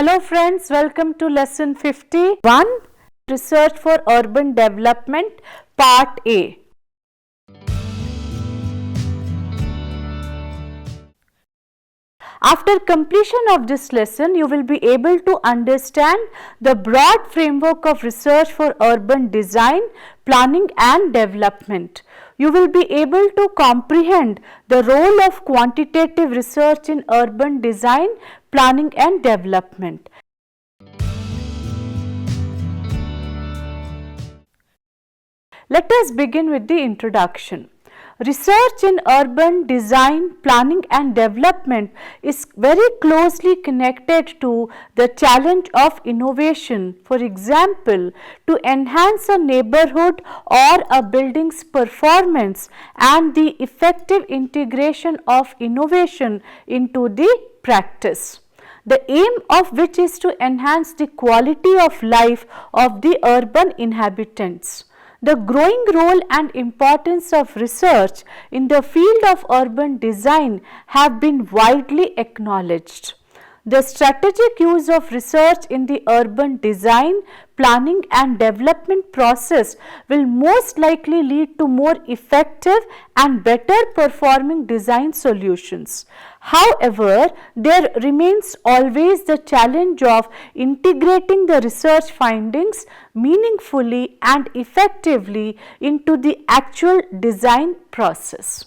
Hello friends, welcome to lesson 51, Research for Urban Development, Part A. After completion of this lesson, you will be able to understand the broad framework of research for urban design, planning and development. You will be able to comprehend the role of quantitative research in urban design, planning and development. Let us begin with the introduction. Research in urban design, planning and development is very closely connected to the challenge of innovation. For example, to enhance a neighborhood or a building's performance and the effective integration of innovation into the practice. The aim of which is to enhance the quality of life of the urban inhabitants. The growing role and importance of research in the field of urban design have been widely acknowledged. The strategic use of research in the urban design, planning and development process will most likely lead to more effective and better performing design solutions. However, there remains always the challenge of integrating the research findings meaningfully and effectively into the actual design process.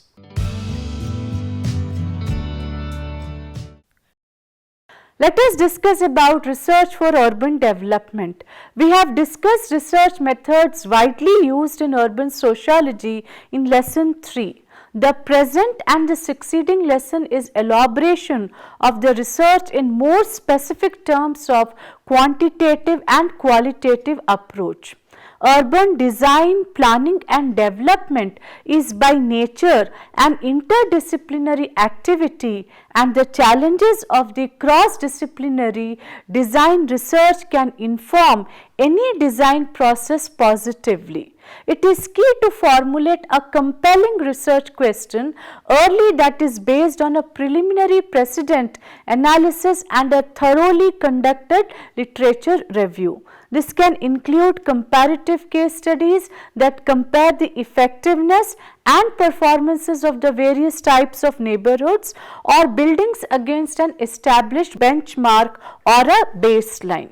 Let us discuss about research for urban development. We have discussed research methods widely used in urban sociology in lesson 3. The present and the succeeding lesson is elaboration of the research in more specific terms of quantitative and qualitative approach. Urban design, planning and development is by nature an interdisciplinary activity, and the challenges of the cross-disciplinary design research can inform any design process positively. It is key to formulate a compelling research question early that is based on a preliminary precedent analysis and a thoroughly conducted literature review. This can include comparative case studies that compare the effectiveness and performances of the various types of neighborhoods or buildings against an established benchmark or a baseline.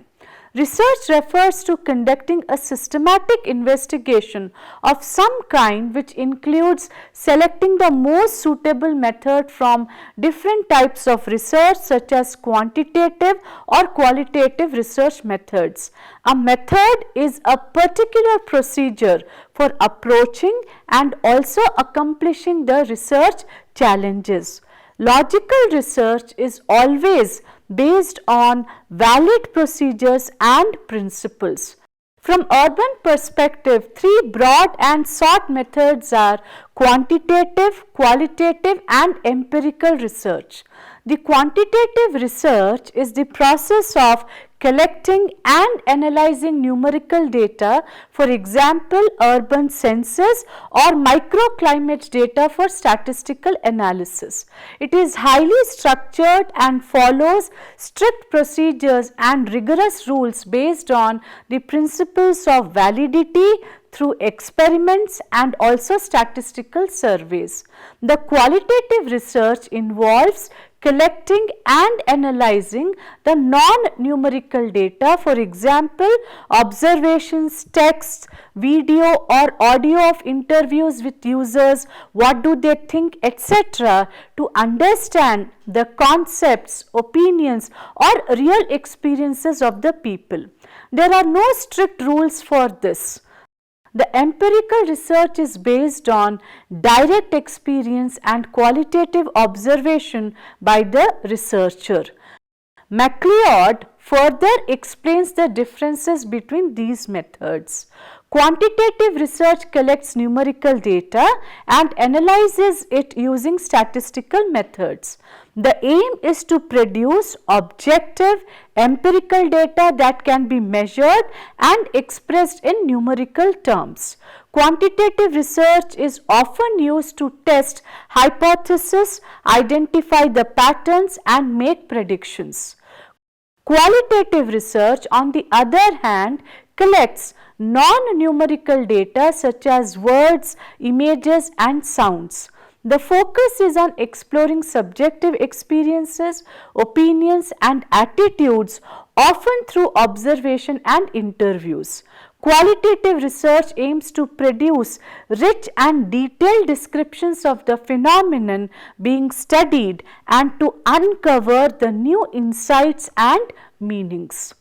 Research refers to conducting a systematic investigation of some kind, which includes selecting the most suitable method from different types of research such as quantitative or qualitative research methods. A method is a particular procedure for approaching and also accomplishing the research challenges. Logical research is always based on valid procedures and principles. From urban perspective, three broad and sought methods are quantitative, qualitative and empirical research. The quantitative research is the process of collecting and analyzing numerical data, for example, urban census or microclimate data for statistical analysis. It is highly structured and follows strict procedures and rigorous rules based on the principles of validity through experiments and also statistical surveys. The qualitative research involves collecting and analyzing the non-numerical data, for example, observations, texts, video or audio of interviews with users, what do they think, etc., to understand the concepts, opinions or real experiences of the people. There are no strict rules for this. The empirical research is based on direct experience and qualitative observation by the researcher. MacLeod further explains the differences between these methods. Quantitative research collects numerical data and analyzes it using statistical methods. The aim is to produce objective empirical data that can be measured and expressed in numerical terms. Quantitative research is often used to test hypotheses, identify the patterns and make predictions. Qualitative research, on the other hand, collects non-numerical data such as words, images and sounds. The focus is on exploring subjective experiences, opinions and attitudes, often through observation and interviews. Qualitative research aims to produce rich and detailed descriptions of the phenomenon being studied and to uncover the new insights and meanings.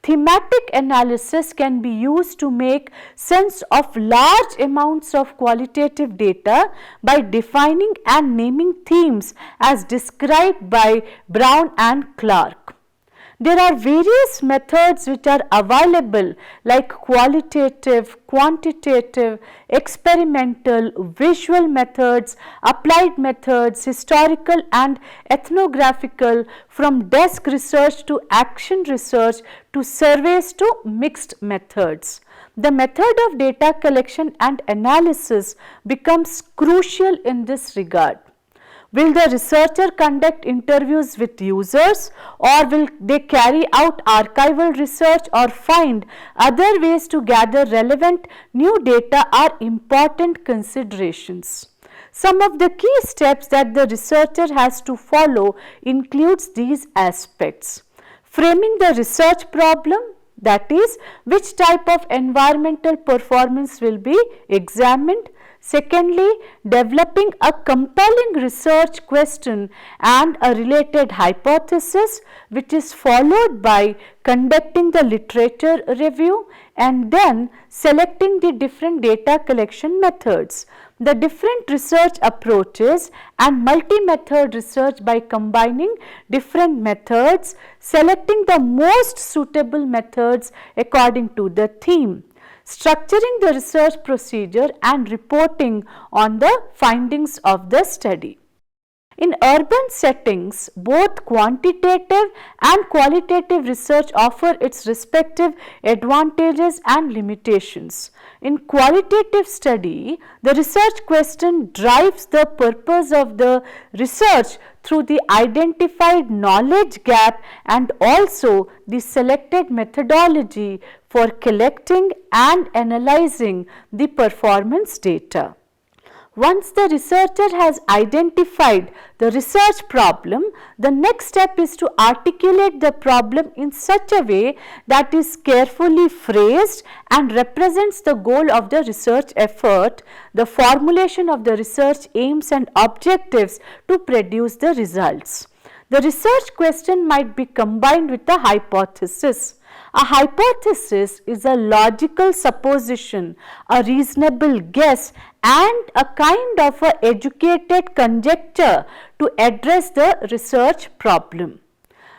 Thematic analysis can be used to make sense of large amounts of qualitative data by defining and naming themes as described by Brown and Clark. There are various methods which are available like qualitative, quantitative, experimental, visual methods, applied methods, historical and ethnographical, from desk research to action research to surveys to mixed methods. The method of data collection and analysis becomes crucial in this regard. Will the researcher conduct interviews with users, or will they carry out archival research or find other ways to gather relevant new data are important considerations. Some of the key steps that the researcher has to follow includes these aspects. Framing the research problem, that is, which type of environmental performance will be examined. Secondly, developing a compelling research question and a related hypothesis, which is followed by conducting the literature review and then selecting the different data collection methods. The different research approaches and multi-method research by combining different methods, selecting the most suitable methods according to the theme, structuring the research procedure and reporting on the findings of the study. In urban settings, both quantitative and qualitative research offer its respective advantages and limitations. In qualitative study, the research question drives the purpose of the research through the identified knowledge gap and also the selected methodology for collecting and analyzing the performance data. Once the researcher has identified the research problem, the next step is to articulate the problem in such a way that is carefully phrased and represents the goal of the research effort, the formulation of the research aims and objectives to produce the results. The research question might be combined with a hypothesis. A hypothesis is a logical supposition, a reasonable guess and a kind of a educated conjecture to address the research problem.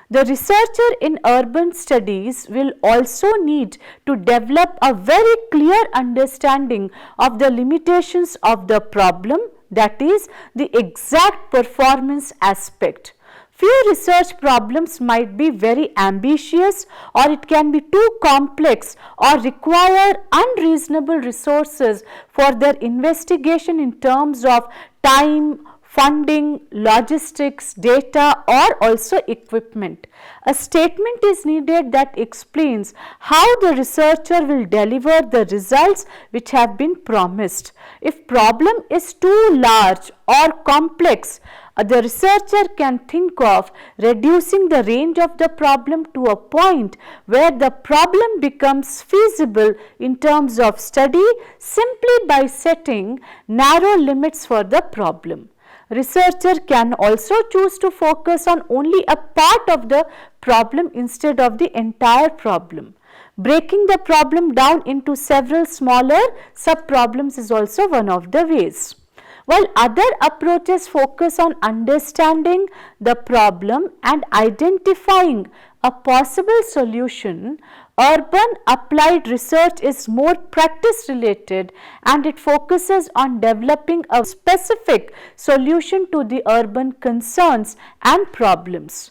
The researcher in urban studies will also need to develop a very clear understanding of the limitations of the problem, that is, the exact performance aspect. Few research problems might be very ambitious, or it can be too complex or require unreasonable resources for their investigation in terms of time, funding, logistics, data or also equipment. A statement is needed that explains how the researcher will deliver the results which have been promised. If problem is too large or complex, the researcher can think of reducing the range of the problem to a point where the problem becomes feasible in terms of study simply by setting narrow limits for the problem. Researcher can also choose to focus on only a part of the problem instead of the entire problem. Breaking the problem down into several smaller sub-problems is also one of the ways. While other approaches focus on understanding the problem and identifying a possible solution, urban applied research is more practice related and it focuses on developing a specific solution to the urban concerns and problems.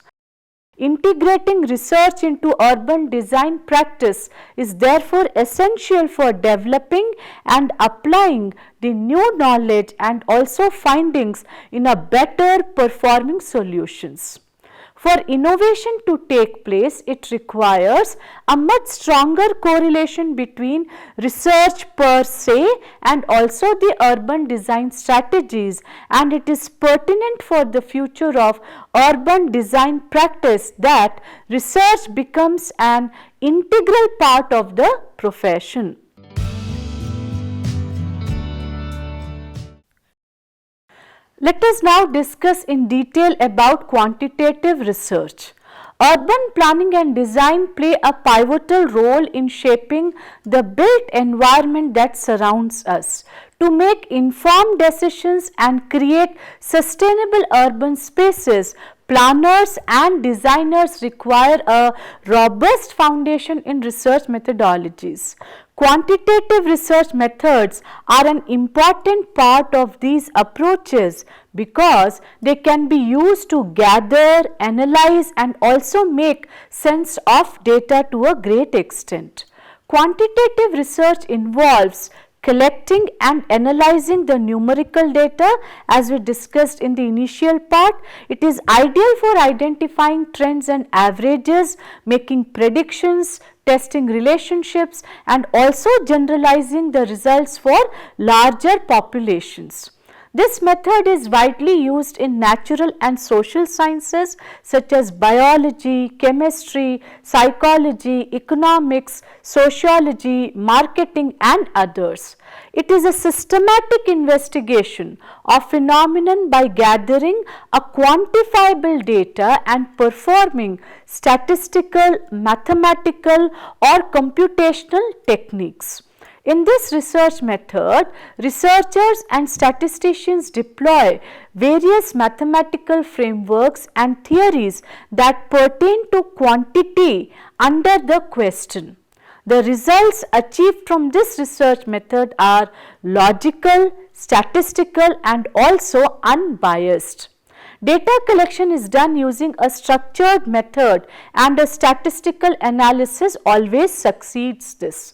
Integrating research into urban design practice is therefore essential for developing and applying the new knowledge and also findings in a better performing solutions. For innovation to take place, it requires a much stronger correlation between research per se and also the urban design strategies, and it is pertinent for the future of urban design practice that research becomes an integral part of the profession. Let us now discuss in detail about quantitative research. Urban planning and design play a pivotal role in shaping the built environment that surrounds us. To make informed decisions and create sustainable urban spaces, planners and designers require a robust foundation in research methodologies. Quantitative research methods are an important part of these approaches because they can be used to gather, analyze and also make sense of data to a great extent. Quantitative research involves collecting and analyzing the numerical data as we discussed in the initial part. It is ideal for identifying trends and averages, making predictions, testing relationships and also generalizing the results for larger populations. This method is widely used in natural and social sciences such as biology, chemistry, psychology, economics, sociology, marketing and others. It is a systematic investigation of phenomenon by gathering a quantifiable data and performing statistical, mathematical or computational techniques. In this research method, researchers and statisticians deploy various mathematical frameworks and theories that pertain to quantity under the question. The results achieved from this research method are logical, statistical and also unbiased. Data collection is done using a structured method and a statistical analysis always succeeds this.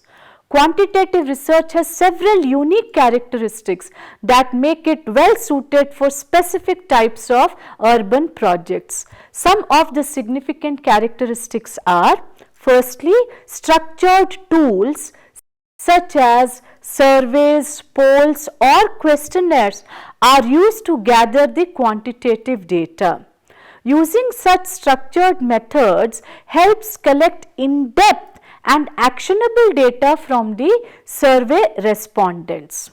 Quantitative research has several unique characteristics that make it well suited for specific types of urban projects. Some of the significant characteristics are: firstly, structured tools such as surveys, polls or questionnaires are used to gather the quantitative data. Using such structured methods helps collect in-depth and actionable data from the survey respondents.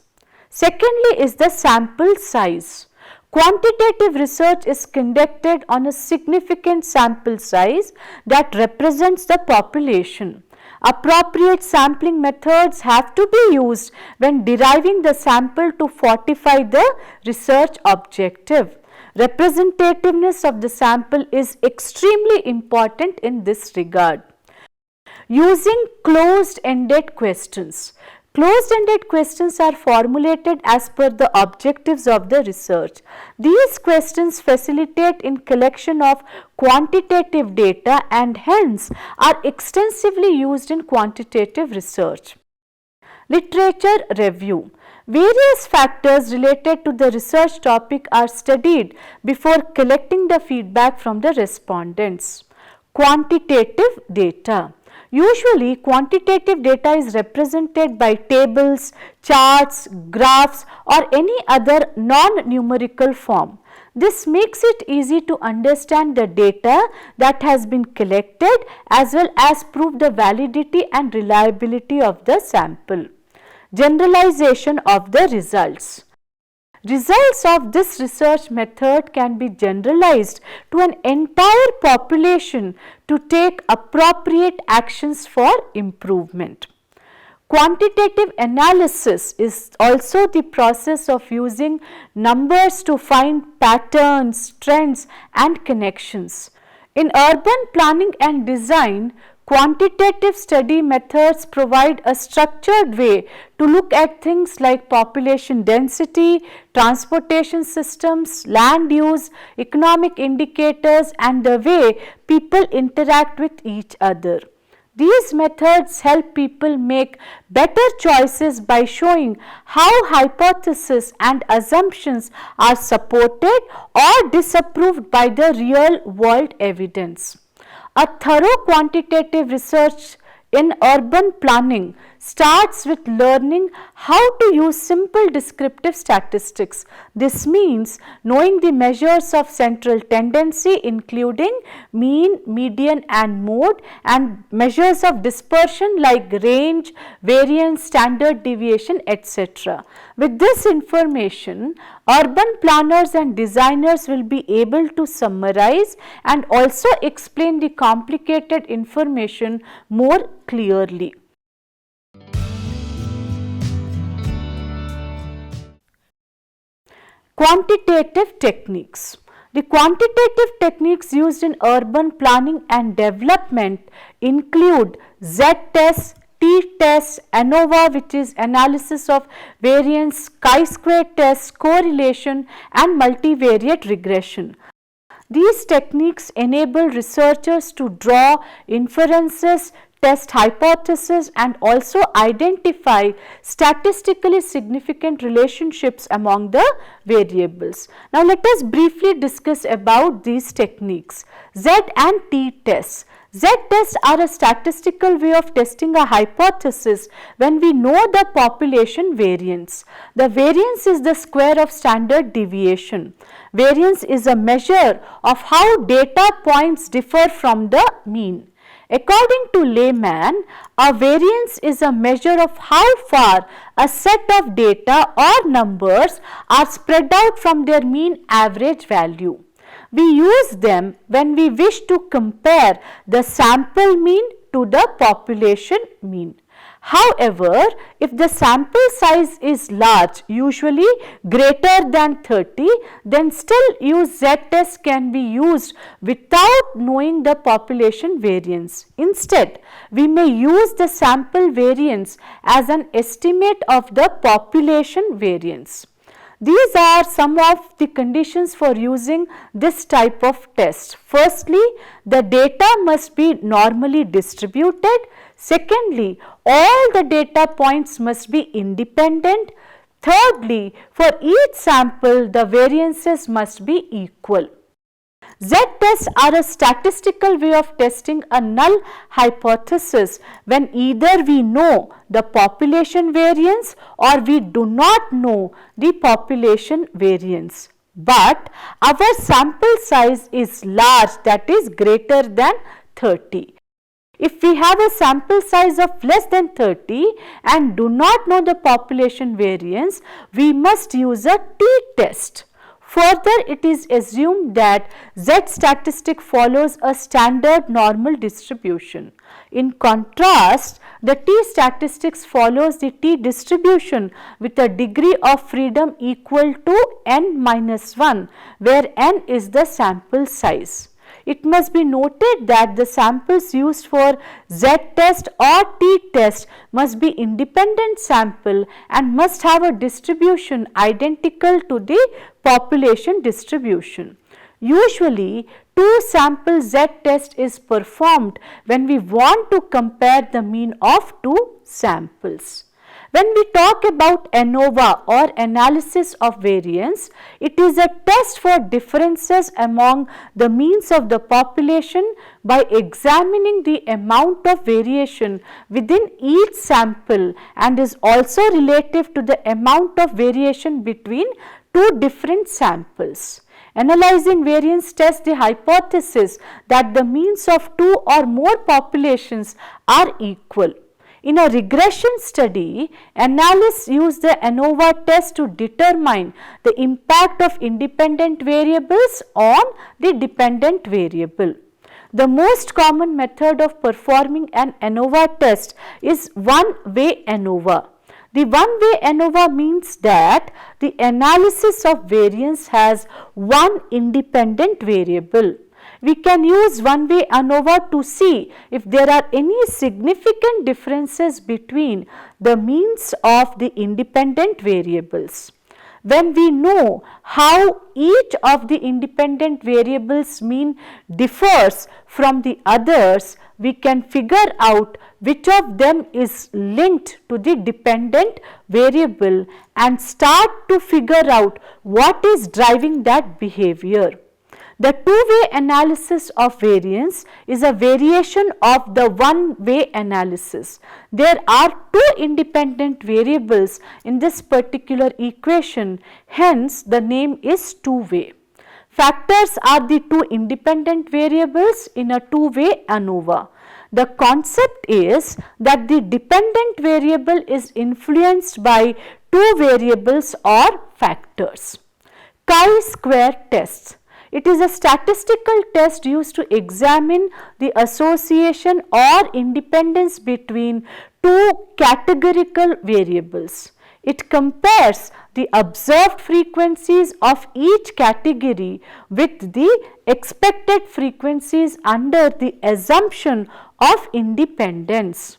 Secondly is the sample size. Quantitative research is conducted on a significant sample size that represents the population. Appropriate sampling methods have to be used when deriving the sample to fortify the research objective. Representativeness of the sample is extremely important in this regard. Using closed-ended questions. Closed-ended questions are formulated as per the objectives of the research. These questions facilitate in collection of quantitative data and hence are extensively used in quantitative research. Literature review. Various factors related to the research topic are studied before collecting the feedback from the respondents. Quantitative data. Usually, quantitative data is represented by tables, charts, graphs or any other non-numerical form. This makes it easy to understand the data that has been collected as well as prove the validity and reliability of the sample. Generalization of the results. Results of this research method can be generalized to an entire population to take appropriate actions for improvement. Quantitative analysis is also the process of using numbers to find patterns, trends and connections. In urban planning and design, quantitative study methods provide a structured way to look at things like population density, transportation systems, land use, economic indicators and the way people interact with each other. These methods help people make better choices by showing how hypotheses and assumptions are supported or disapproved by the real world evidence. A thorough quantitative research in urban planning starts with learning how to use simple descriptive statistics. This means knowing the measures of central tendency including mean, median and mode, and measures of dispersion like range, variance, standard deviation, etc. With this information, urban planners and designers will be able to summarize and also explain the complicated information more clearly. Quantitative techniques. The quantitative techniques used in urban planning and development include Z-test, T-test, ANOVA, which is analysis of variance, chi-square test, correlation and multivariate regression. These techniques enable researchers to draw inferences, test hypotheses and also identify statistically significant relationships among the variables. Now let us briefly discuss about these techniques. Z and T tests. Z tests are a statistical way of testing a hypothesis when we know the population variance. The variance is the square of standard deviation. Variance is a measure of how data points differ from the mean. According to layman, a variance is a measure of how far a set of data or numbers are spread out from their mean average value. We use them when we wish to compare the sample mean to the population mean. However, if the sample size is large, usually greater than 30, then still Z-test can be used without knowing the population variance. Instead, we may use the sample variance as an estimate of the population variance. These are some of the conditions for using this type of test. Firstly, the data must be normally distributed. Secondly, all the data points must be independent. Thirdly, for each sample, the variances must be equal. Z-tests are a statistical way of testing a null hypothesis when either we know the population variance or we do not know the population variance. But our sample size is large, that is greater than 30. If we have a sample size of less than 30 and do not know the population variance, we must use a t-test. Further, it is assumed that Z statistic follows a standard normal distribution. In contrast, the T statistics follows the T distribution with a degree of freedom equal to n minus 1, where n is the sample size. It must be noted that the samples used for Z-test or T-test must be independent sample and must have a distribution identical to the population distribution. Usually, two sample Z-test is performed when we want to compare the mean of two samples. When we talk about ANOVA or analysis of variance, it is a test for differences among the means of the population by examining the amount of variation within each sample and is also relative to the amount of variation between two different samples. Analyzing variance tests the hypothesis that the means of two or more populations are equal. In a regression study, analysts use the ANOVA test to determine the impact of independent variables on the dependent variable. The most common method of performing an ANOVA test is one-way ANOVA. The one-way ANOVA means that the analysis of variance has one independent variable. We can use one-way ANOVA to see if there are any significant differences between the means of the independent variables. When we know how each of the independent variables mean differs from the others, we can figure out which of them is linked to the dependent variable and start to figure out what is driving that behavior. The two-way analysis of variance is a variation of the one-way analysis. There are two independent variables in this particular equation, hence the name is two-way. Factors are the two independent variables in a two-way ANOVA. The concept is that the dependent variable is influenced by two variables or factors. Chi-square tests. It is a statistical test used to examine the association or independence between two categorical variables. It compares the observed frequencies of each category with the expected frequencies under the assumption of independence.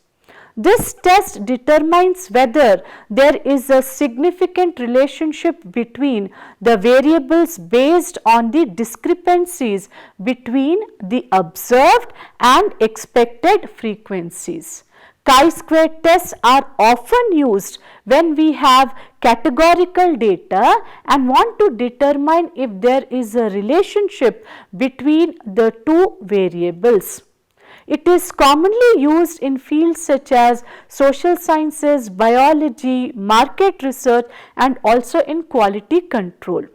This test determines whether there is a significant relationship between the variables based on the discrepancies between the observed and expected frequencies. Chi-square tests are often used when we have categorical data and want to determine if there is a relationship between the two variables. It is commonly used in fields such as social sciences, biology, market research, and also in quality control.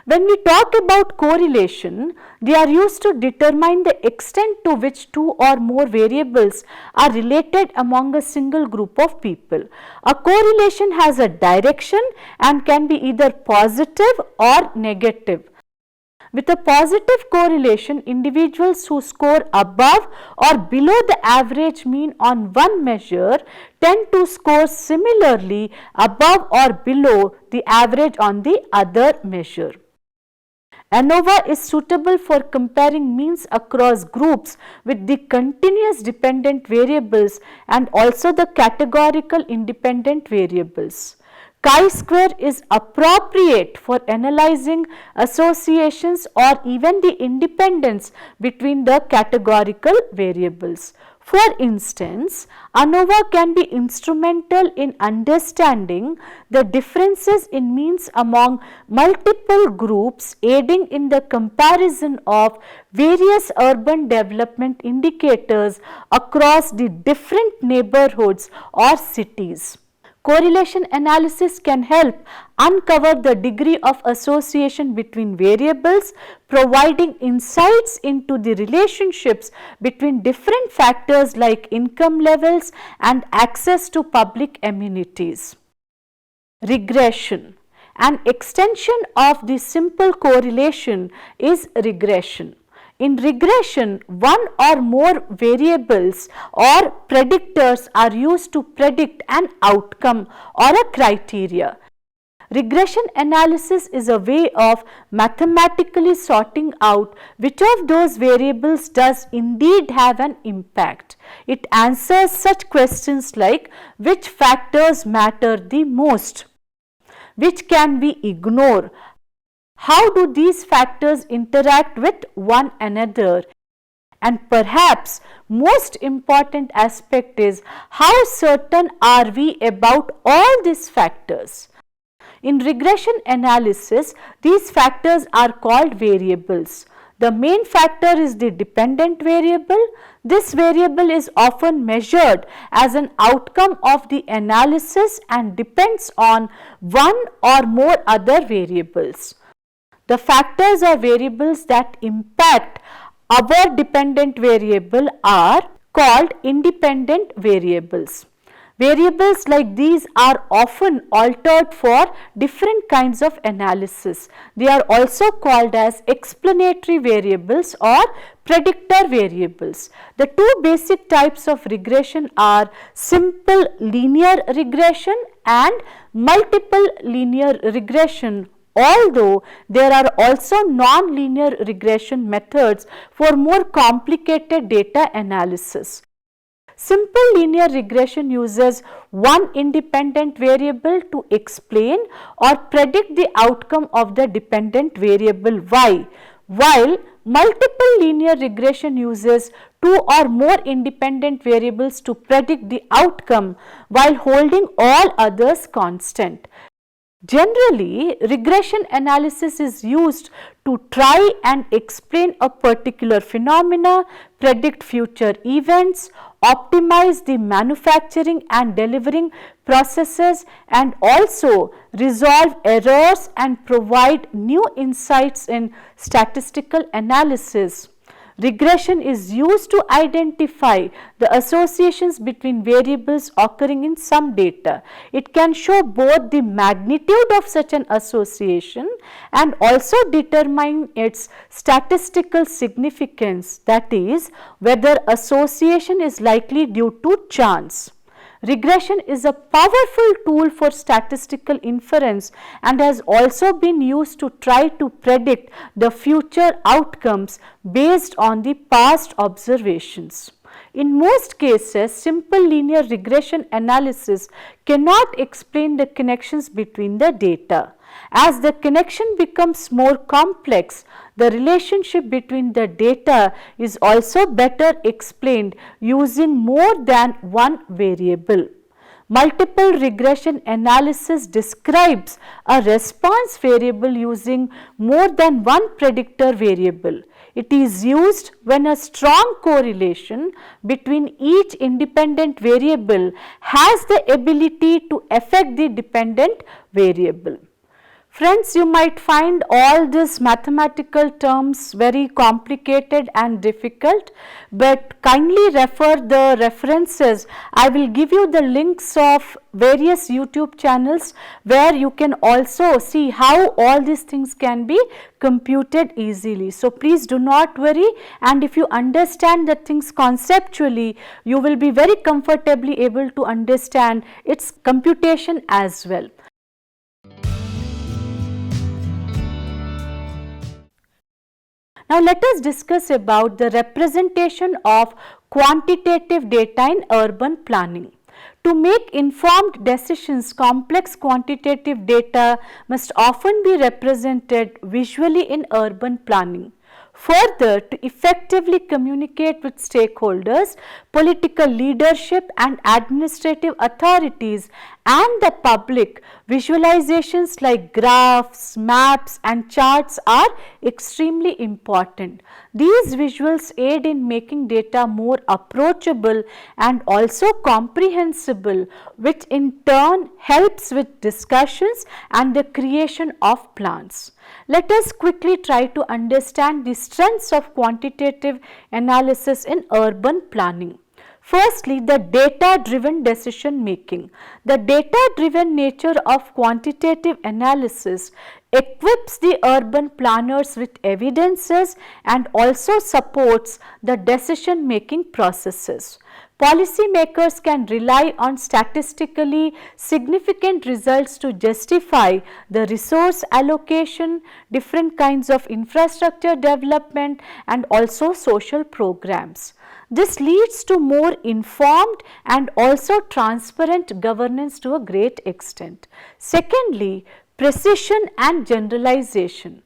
When we talk about correlation, they are used to determine the extent to which two or more variables are related among a single group of people. A correlation has a direction and can be either positive or negative. With a positive correlation, individuals who score above or below the average mean on one measure tend to score similarly above or below the average on the other measure. ANOVA is suitable for comparing means across groups with the continuous dependent variables and also the categorical independent variables. Chi-square is appropriate for analyzing associations or even the independence between the categorical variables. For instance, ANOVA can be instrumental in understanding the differences in means among multiple groups, aiding in the comparison of various urban development indicators across the different neighborhoods or cities. Correlation analysis can help uncover the degree of association between variables, providing insights into the relationships between different factors like income levels and access to public amenities. Regression. An extension of the simple correlation is regression. In regression, one or more variables or predictors are used to predict an outcome or a criteria. Regression analysis is a way of mathematically sorting out which of those variables does indeed have an impact. It answers such questions like which factors matter the most, which can we ignore, how do these factors interact with one another, and perhaps most important aspect is how certain are we about all these factors. In regression analysis, these factors are called variables. The main factor is the dependent variable. This variable is often measured as an outcome of the analysis and depends on one or more other variables. The factors or variables that impact our dependent variable are called independent variables. Variables like these are often altered for different kinds of analysis. They are also called as explanatory variables or predictor variables. The two basic types of regression are simple linear regression and multiple linear regression, although there are also non-linear regression methods for more complicated data analysis. Simple linear regression uses one independent variable to explain or predict the outcome of the dependent variable y, while multiple linear regression uses two or more independent variables to predict the outcome while holding all others constant. Generally, regression analysis is used to try and explain a particular phenomena, predict future events, optimize the manufacturing and delivering processes, and also resolve errors and provide new insights in statistical analysis. Regression is used to identify the associations between variables occurring in some data. It can show both the magnitude of such an association and also determine its statistical significance, that is, whether association is likely due to chance. Regression is a powerful tool for statistical inference and has also been used to try to predict the future outcomes based on the past observations. In most cases, simple linear regression analysis cannot explain the connections between the data. As the connection becomes more complex, the relationship between the data is also better explained using more than one variable. Multiple regression analysis describes a response variable using more than one predictor variable. It is used when a strong correlation between each independent variable has the ability to affect the dependent variable. Friends, you might find all these mathematical terms very complicated and difficult, but kindly refer the references. I will give you the links of various YouTube channels where you can also see how all these things can be computed easily. So, please do not worry, and if you understand the things conceptually, you will be very comfortably able to understand its computation as well. Now, let us discuss about the representation of quantitative data in urban planning. To make informed decisions, complex quantitative data must often be represented visually in urban planning. Further, to effectively communicate with stakeholders, political leadership and administrative authorities and the public, visualizations like graphs, maps and charts are extremely important. These visuals aid in making data more approachable and also comprehensible, which in turn helps with discussions and the creation of plans. Let us quickly try to understand the strengths of quantitative analysis in urban planning. Firstly, the data-driven decision making. The data-driven nature of quantitative analysis equips the urban planners with evidences and also supports the decision making processes. Policymakers can rely on statistically significant results to justify the resource allocation, different kinds of infrastructure development and also social programs. This leads to more informed and also transparent governance to a great extent. Secondly, precision and generalization.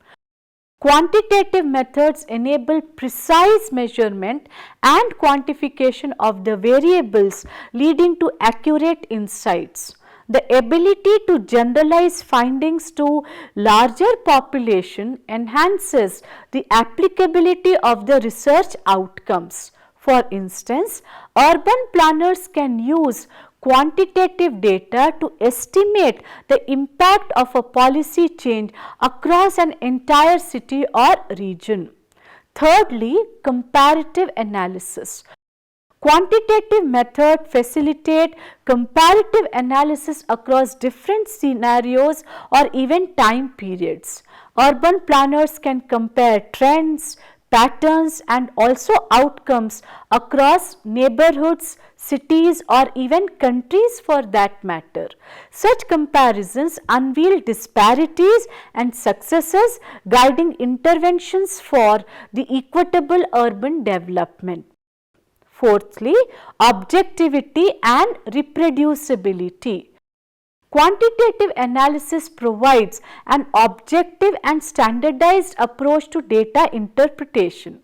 Quantitative methods enable precise measurement and quantification of the variables, leading to accurate insights. The ability to generalize findings to larger population enhances the applicability of the research outcomes. For instance, urban planners can use quantitative data to estimate the impact of a policy change across an entire city or region. Thirdly, comparative analysis. Quantitative methods facilitate comparative analysis across different scenarios or even time periods. Urban planners can compare trends, patterns and also outcomes across neighborhoods, cities or even countries for that matter. Such comparisons unveil disparities and successes, guiding interventions for the equitable urban development. Fourthly, objectivity and reproducibility. Quantitative analysis provides an objective and standardized approach to data interpretation.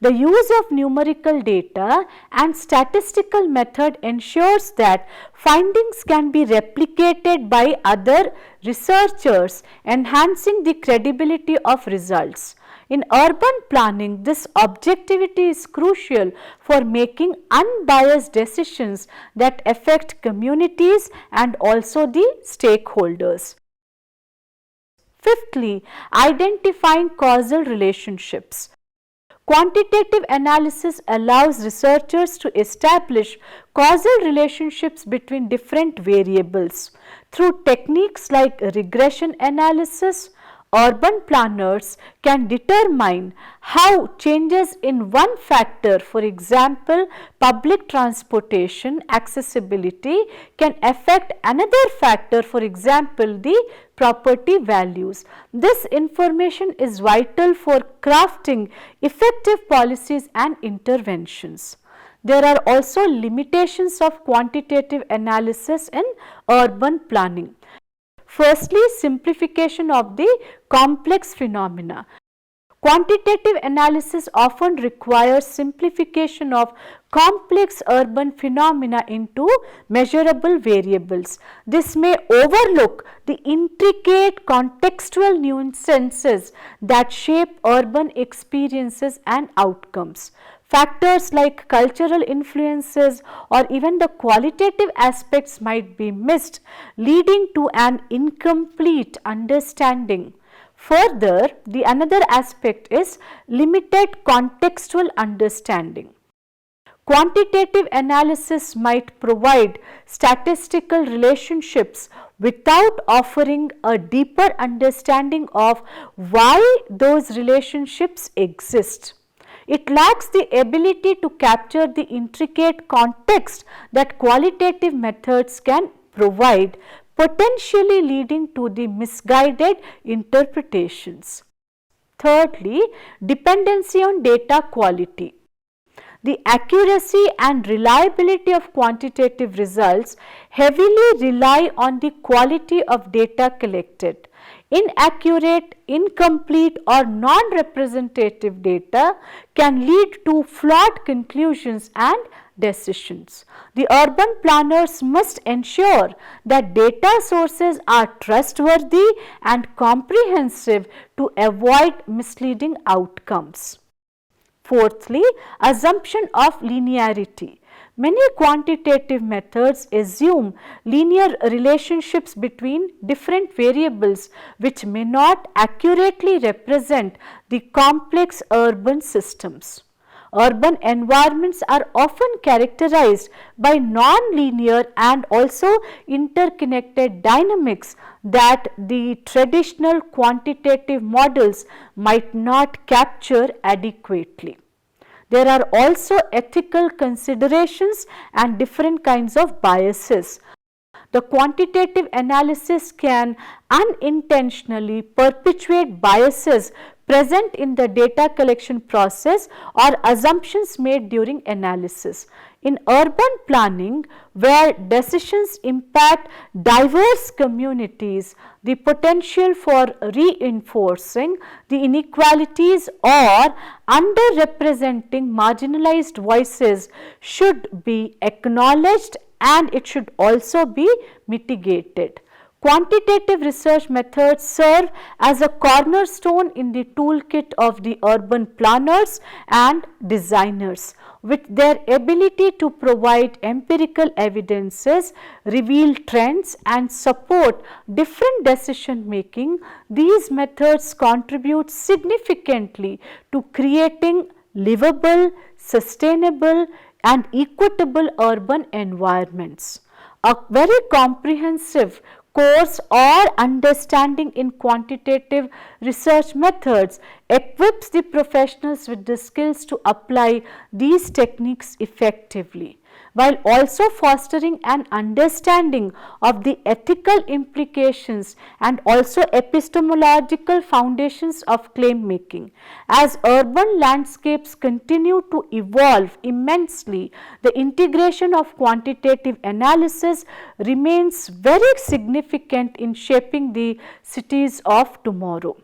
The use of numerical data and statistical method ensures that findings can be replicated by other researchers, enhancing the credibility of results. In urban planning, this objectivity is crucial for making unbiased decisions that affect communities and also the stakeholders. Fifthly, identifying causal relationships. Quantitative analysis allows researchers to establish causal relationships between different variables. Through techniques like regression analysis, urban planners can determine how changes in one factor, for example, public transportation accessibility, can affect another factor, for example, the property values. This information is vital for crafting effective policies and interventions. There are also limitations of quantitative analysis in urban planning. Firstly, simplification of the complex phenomena. Quantitative analysis often requires simplification of complex urban phenomena into measurable variables. This may overlook the intricate contextual nuances that shape urban experiences and outcomes. Factors like cultural influences or even the qualitative aspects might be missed, leading to an incomplete understanding. Further, the another aspect is limited contextual understanding. Quantitative analysis might provide statistical relationships without offering a deeper understanding of why those relationships exist. It lacks the ability to capture the intricate context that qualitative methods can provide, potentially leading to the misguided interpretations. Thirdly, dependency on data quality. The accuracy and reliability of quantitative results heavily rely on the quality of data collected. Inaccurate, incomplete or non-representative data can lead to flawed conclusions and decisions. The urban planners must ensure that data sources are trustworthy and comprehensive to avoid misleading outcomes. Fourthly, assumption of linearity. Many quantitative methods assume linear relationships between different variables which may not accurately represent the complex urban systems. Urban environments are often characterized by non-linear and also interconnected dynamics that the traditional quantitative models might not capture adequately. There are also ethical considerations and different kinds of biases. The quantitative analysis can unintentionally perpetuate biases present in the data collection process or assumptions made during analysis. In urban planning, where decisions impact diverse communities, the potential for reinforcing the inequalities or underrepresenting marginalized voices should be acknowledged and it should also be mitigated. Quantitative research methods serve as a cornerstone in the toolkit of the urban planners and designers. With their ability to provide empirical evidences, reveal trends and support different decision making, these methods contribute significantly to creating livable, sustainable and equitable urban environments. A very comprehensive course or understanding in quantitative research methods equips the professionals with the skills to apply these techniques effectively. while also fostering an understanding of the ethical implications and also epistemological foundations of claim making. As urban landscapes continue to evolve immensely, the integration of quantitative analysis remains very significant in shaping the cities of tomorrow.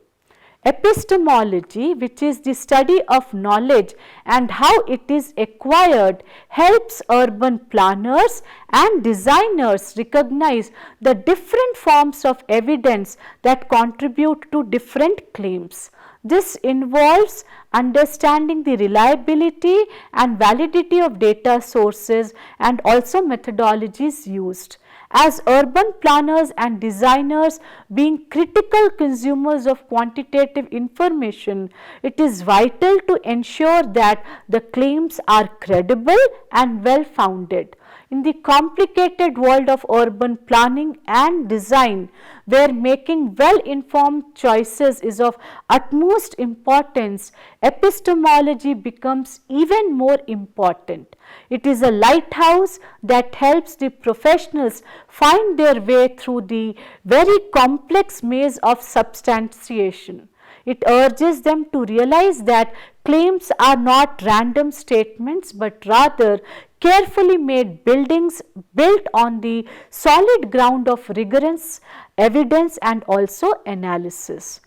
Epistemology, which is the study of knowledge and how it is acquired, helps urban planners and designers recognize the different forms of evidence that contribute to different claims. This involves understanding the reliability and validity of data sources and also methodologies used. As urban planners and designers, being critical consumers of quantitative information, it is vital to ensure that the claims are credible and well founded. In the complicated world of urban planning and design, where making well informed choices is of utmost importance, epistemology becomes even more important. It is a lighthouse that helps the professionals find their way through the very complex maze of substantiation. It urges them to realize that claims are not random statements but rather carefully made buildings built on the solid ground of rigorous evidence and also analysis.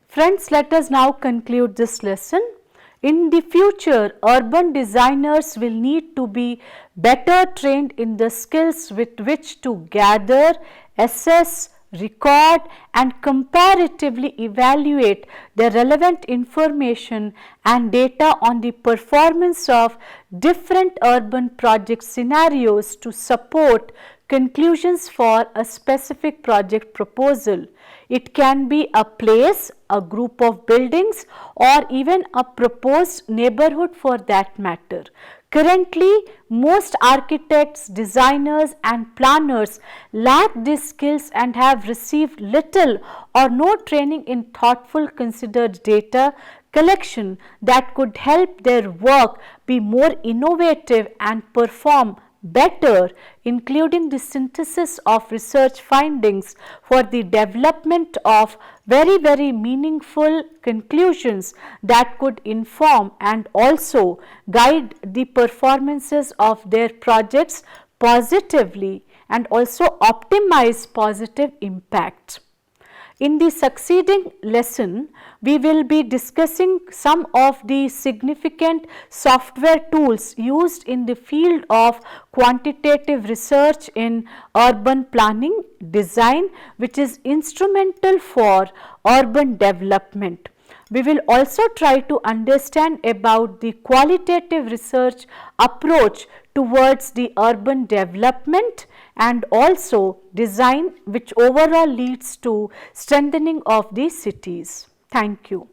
Friends, let us now conclude this lesson. In the future, urban designers will need to be better trained in the skills with which to gather, assess, record and comparatively evaluate the relevant information and data on the performance of different urban project scenarios to support conclusions for a specific project proposal. It can be a place, a group of buildings or even a proposed neighborhood for that matter. Currently, most architects, designers and planners lack these skills and have received little or no training in thoughtful considered data collection that could help their work be more innovative and perform better, including the synthesis of research findings for the development of very meaningful conclusions that could inform and also guide the performances of their projects positively and also optimize positive impact. In the succeeding lesson, we will be discussing some of the significant software tools used in the field of quantitative research in urban planning design, which is instrumental for urban development. We will also try to understand about the qualitative research approach towards the urban development and also design, which overall leads to strengthening of the cities. Thank you.